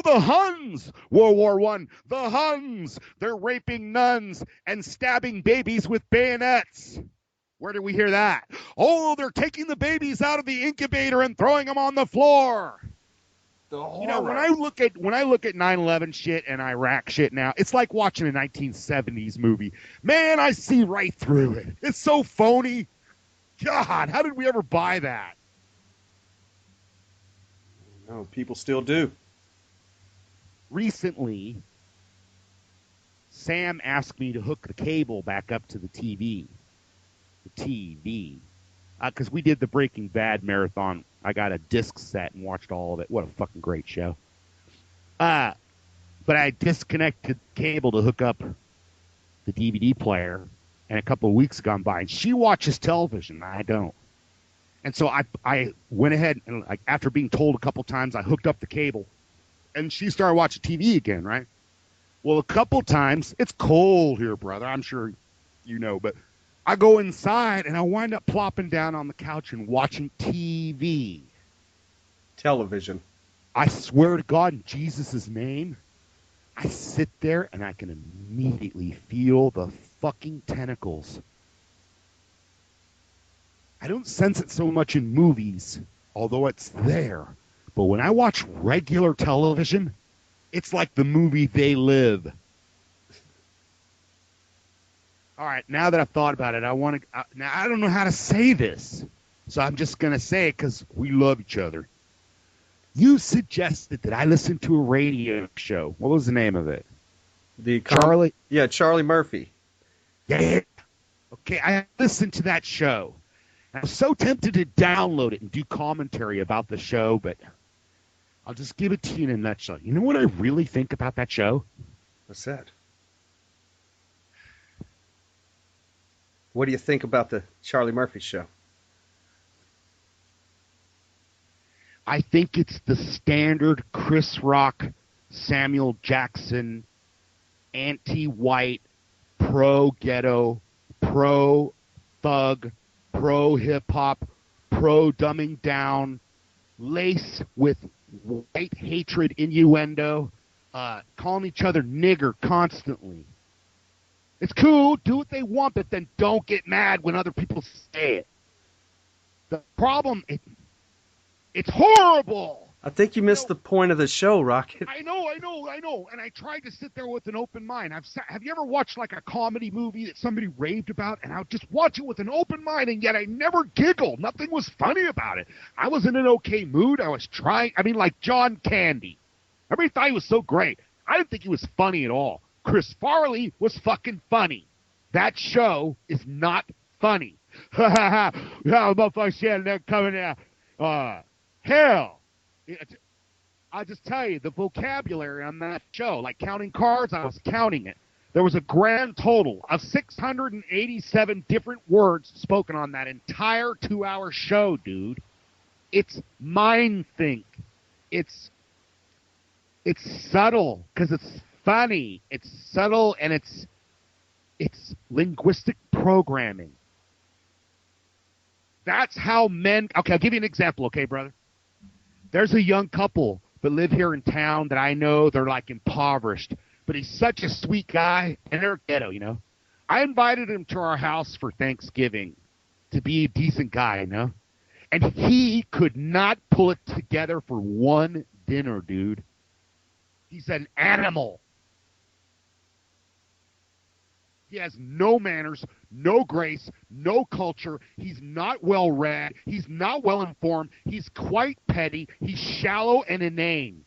the Huns, World War I, the Huns, they're raping nuns and stabbing babies with bayonets. Where did we hear that? Oh, they're taking the babies out of the incubator and throwing them on the floor. You know, when I look at 9/11 shit and Iraq shit now, it's like watching a 1970s movie. Man, I see right through it. It's so phony. God, how did we ever buy that? No, people still do. Recently, Sam asked me to hook the cable back up to the TV. Because we did the Breaking Bad marathon. I got a disc set and watched all of it. What a fucking great show. But I disconnected the cable to hook up the DVD player, and a couple of weeks gone by, and she watches television. I don't. And so I went ahead and, like, after being told a couple times, I hooked up the cable, and she started watching TV again, right? Well, a couple times, it's cold here, brother. I'm sure you know, but I go inside, and I wind up plopping down on the couch and watching TV. Television. I swear to God, in Jesus' name, I sit there, and I can immediately feel the fucking tentacles. I don't sense it so much in movies, although it's there. But when I watch regular television, it's like the movie They Live. All right, now that I've thought about it, now I don't know how to say this, so I'm just going to say it because we love each other. You suggested that I listen to a radio show. What was the name of it? Charlie? Yeah, Charlie Murphy. Yeah. Okay, I listened to that show. I was so tempted to download it and do commentary about the show, but I'll just give it to you in a nutshell. You know what I really think about that show? What's that? What do you think about the Charlie Murphy show? I think it's the standard Chris Rock, Samuel Jackson, anti-white, pro-ghetto, pro-thug, pro-hip-hop, pro-dumbing down, lace with white hatred innuendo, calling each other nigger constantly. It's cool, do what they want, but then don't get mad when other people say it. The problem, it's horrible. I think you missed the point of the show, Rocket. I know. And I tried to sit there with an open mind. Have you ever watched like a comedy movie that somebody raved about? And I would just watch it with an open mind, and yet I never giggled. Nothing was funny about it. I was in an okay mood. I was trying. I mean, like John Candy. Everybody thought he was so great. I didn't think he was funny at all. Chris Farley was fucking funny. That show is not funny. Ha ha ha. Motherfucker said they're coming out. Hell. I'll just tell you, the vocabulary on that show, like counting cards, I was counting it. There was a grand total of 687 different words spoken on that entire 2-hour show, dude. It's mind think. It's subtle because it's funny. It's subtle, and it's linguistic programming. That's how men... Okay, I'll give you an example, okay, brother? There's a young couple that live here in town that I know. They're, like, impoverished. But he's such a sweet guy, and they're ghetto, you know? I invited him to our house for Thanksgiving to be a decent guy, you know? And he could not pull it together for one dinner, dude. He's an animal. He has no manners, no grace, no culture. He's not well-read. He's not well-informed. He's quite petty. He's shallow and inane.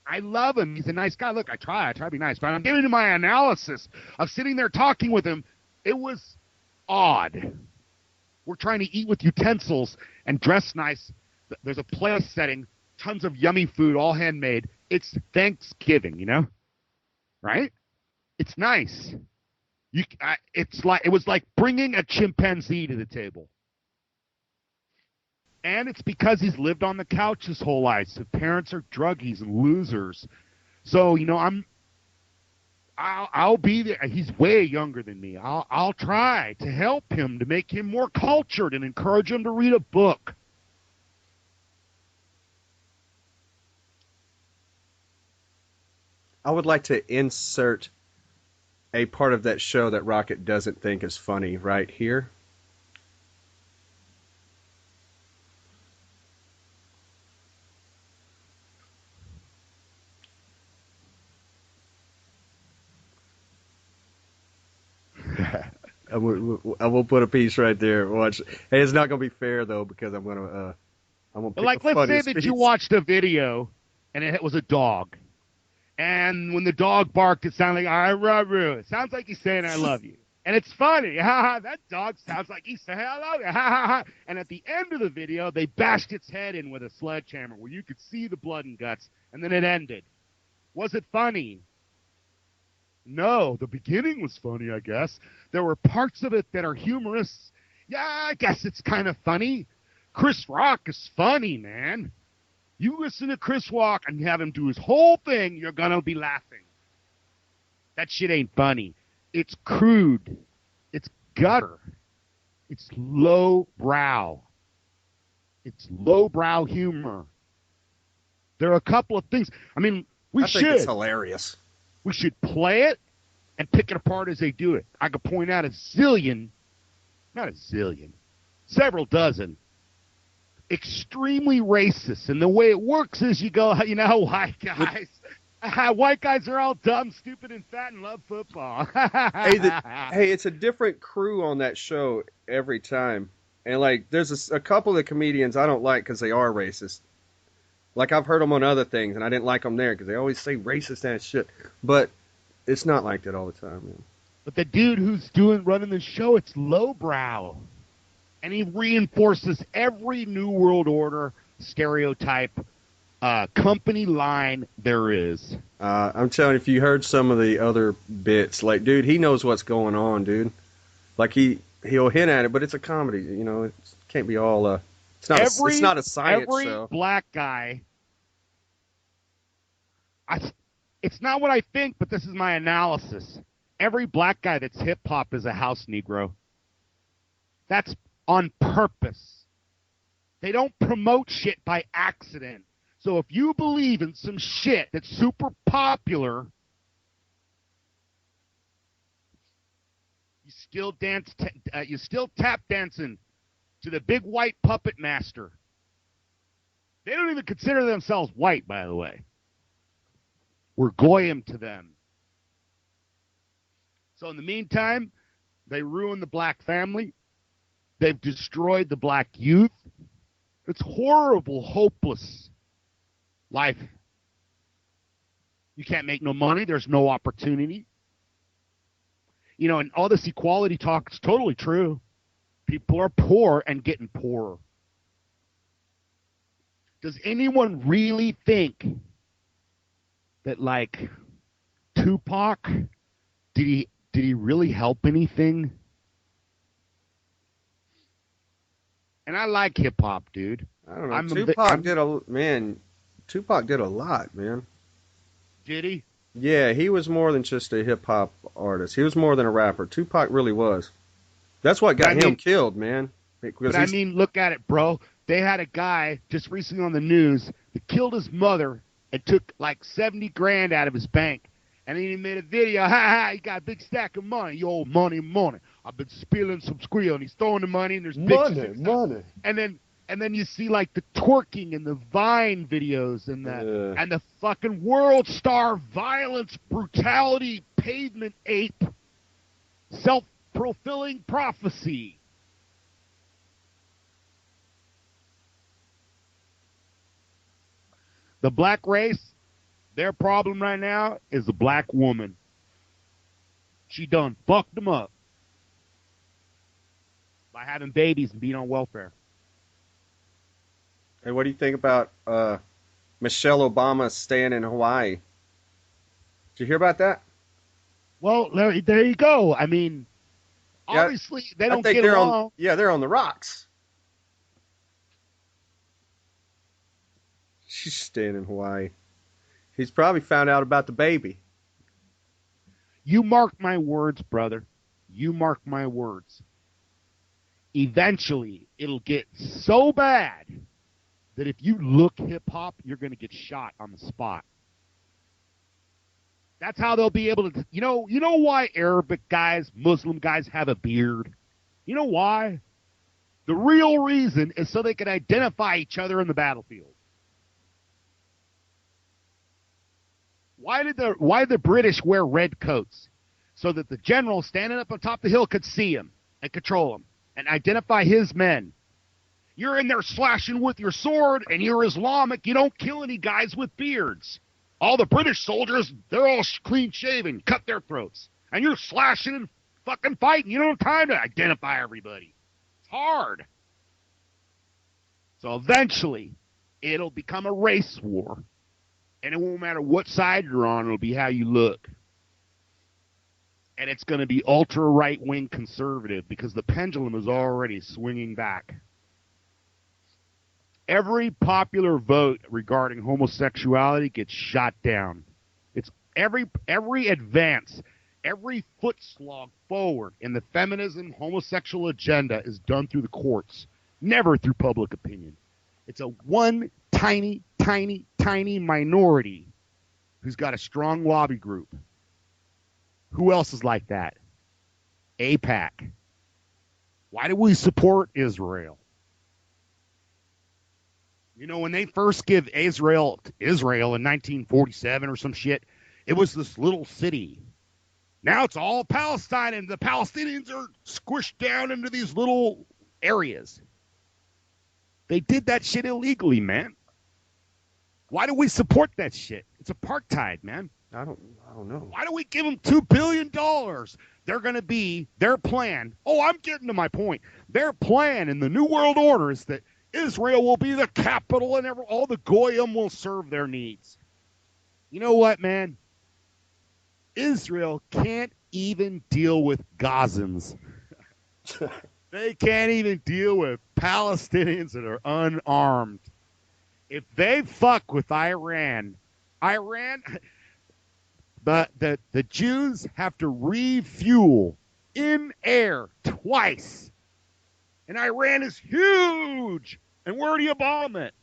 I love him. He's a nice guy. Look, I try to be nice. But I'm giving you my analysis of sitting there talking with him. It was odd. We're trying to eat with utensils and dress nice. There's a place setting, tons of yummy food, all handmade. It's Thanksgiving, you know? Right? It's nice. It was like bringing a chimpanzee to the table. And it's because he's lived on the couch his whole life. His parents are druggies and losers. So, you know, I'll be there. He's way younger than me. I'll try to help him, to make him more cultured and encourage him to read a book. I would like to insert a part of that show that Rocket doesn't think is funny right here. I will put a piece right there. Watch. Hey, it's not gonna be fair though because I'm gonna pick Like, the let's say funniest that piece. you watched a video and it was a dog. And when the dog barked, it sounded like, I love you. It sounds like he's saying, I love you. And it's funny. That dog sounds like he's saying, I love you. And at the end of the video, they bashed its head in with a sledgehammer where you could see the blood and guts. And then it ended. Was it funny? No. The beginning was funny, I guess. There were parts of it that are humorous. Yeah, I guess it's kind of funny. Chris Rock is funny, man. You listen to Chris Rock and have him do his whole thing, you're going to be laughing. That shit ain't funny. It's crude. It's gutter. It's lowbrow. It's lowbrow humor. There are a couple of things. I mean, I think it's hilarious. We should play it and pick it apart as they do it. I could point out several dozen extremely racist, and the way it works is you go, white guys are all dumb, stupid, and fat and love football. Hey, it's a different crew on that show every time, and like there's a couple of the comedians I don't like because they are racist. Like I've heard them on other things, and I didn't like them there because they always say racist ass shit. But it's not like that all the time, man. But the dude who's running the show, it's lowbrow. And he reinforces every New World Order stereotype company line there is. I'm telling you, if you heard some of the other bits, like, dude, he knows what's going on, dude. Like, he'll hint at it, but it's a comedy, It can't be all, it's not a science every show. Every black guy, it's not what I think, but this is my analysis. Every black guy that's hip-hop is a house Negro. That's on purpose. They don't promote shit by accident. So if you believe in some shit that's super popular, you still tap dancing to the big white puppet master. They don't even consider themselves white, by the way. We're goyim to them. So in the meantime, they ruin the black family. They've destroyed the black youth. It's horrible, hopeless life. You can't make no money. There's no opportunity. And all this equality talk is totally true. People are poor and getting poorer. Does anyone really think that, like, Tupac, did he really help anything? And I like hip-hop, dude. I don't know. Tupac did a lot, man. Did he? Yeah, he was more than just a hip-hop artist. He was more than a rapper. Tupac really was. That's what got him killed, man. Look at it, bro. They had a guy just recently on the news that killed his mother and took like 70 grand out of his bank. And then he made a video, he got a big stack of money. Yo, money. I've been spilling some squeal, and he's throwing the money, and there's money. And then you see like the twerking and the Vine videos and the fucking world star violence, brutality, pavement ape, self-fulfilling prophecy. The black race, their problem right now is the black woman. She done fucked them up by having babies and being on welfare. Hey, what do you think about Michelle Obama staying in Hawaii? Did you hear about that? Well, there you go. I mean, obviously they don't get along. They're on the rocks. She's staying in Hawaii. He's probably found out about the baby. You mark my words, brother. You mark my words. Eventually, it'll get so bad that if you look hip-hop, you're going to get shot on the spot. That's how they'll be able to, you know why Arabic guys, Muslim guys have a beard? You know why? The real reason is so they can identify each other in the battlefield. Why did the British wear red coats? So that the general standing up on top of the hill could see him and control him and identify his men. You're in there slashing with your sword and you're Islamic. You don't kill any guys with beards. All the British soldiers, they're all clean shaven, cut their throats. And you're slashing and fucking fighting. You don't have time to identify everybody. It's hard. So eventually, it'll become a race war. And it won't matter what side you're on, it'll be how you look. And it's going to be ultra right-wing conservative because the pendulum is already swinging back. Every popular vote regarding homosexuality gets shot down. It's every advance, every foot slog forward in the feminism homosexual agenda is done through the courts, never through public opinion. It's a one tiny minority who's got a strong lobby group. Who else is like that? AIPAC. Why do we support Israel? You know, when they first give Israel in 1947 or some shit, it was this little city. Now it's all Palestine, and the Palestinians are squished down into these little areas. They did that shit illegally, man. Why do we support that shit? It's apartheid, man. I don't know. Why do we give them $2 billion? They're going to be, their plan. Oh, I'm getting to my point. Their plan in the New World Order is that Israel will be the capital and all the goyim will serve their needs. You know what, man? Israel can't even deal with Gazans. They can't even deal with Palestinians that are unarmed. If they fuck with Iran, the Jews have to refuel in air twice. And Iran is huge. And where do you bomb it?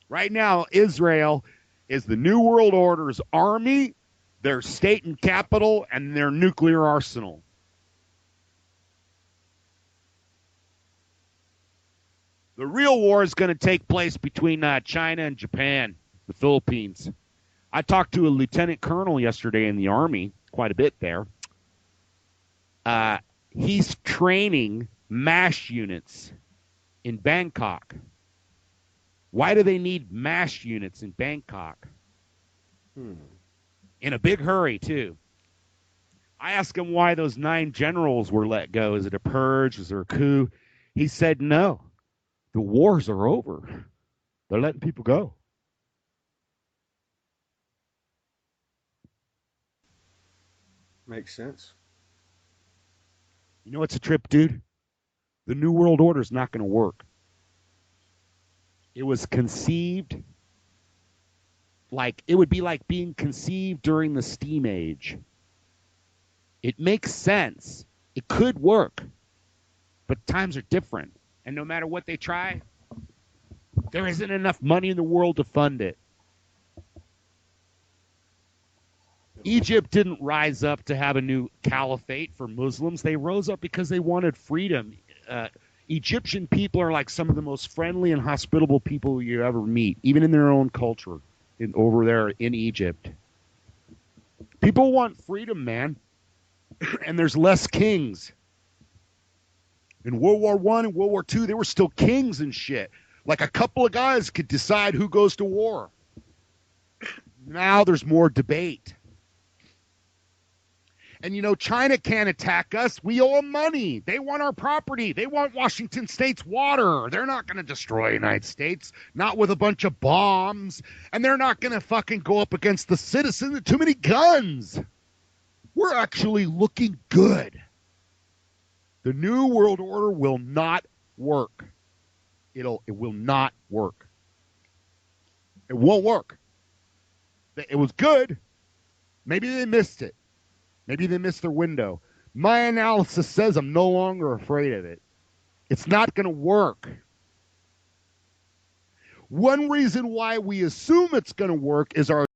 Right now, Israel is the New World Order's army, their state and capital, and their nuclear arsenal. The real war is going to take place between China and Japan, the Philippines. I talked to a lieutenant colonel yesterday in the Army, quite a bit there. He's training MASH units in Bangkok. Why do they need MASH units in Bangkok? In a big hurry, too. I asked him why those 9 generals were let go. Is it a purge? Is there a coup? He said no. The wars are over. They're letting people go. Makes sense. You know what's a trip, dude? The New World Order is not going to work. It was conceived it would be like being conceived during the Steam Age. It makes sense. It could work. But times are different. And no matter what they try, there isn't enough money in the world to fund it. Egypt didn't rise up to have a new caliphate for Muslims. They rose up because they wanted freedom. Egyptian people are like some of the most friendly and hospitable people you ever meet, even in their own culture, over there in Egypt. People want freedom, man. And there's less kings. In World War I and World War II, they were still kings and shit. Like a couple of guys could decide who goes to war. Now there's more debate. And, you know, China can't attack us. We owe them money. They want our property. They want Washington State's water. They're not going to destroy the United States, not with a bunch of bombs. And they're not going to fucking go up against the citizens. Too many guns. We're actually looking good. The New World Order will not work. It will not work. It won't work. It was good. Maybe they missed it. Maybe they missed their window. My analysis says I'm no longer afraid of it. It's not going to work. One reason why we assume it's going to work is our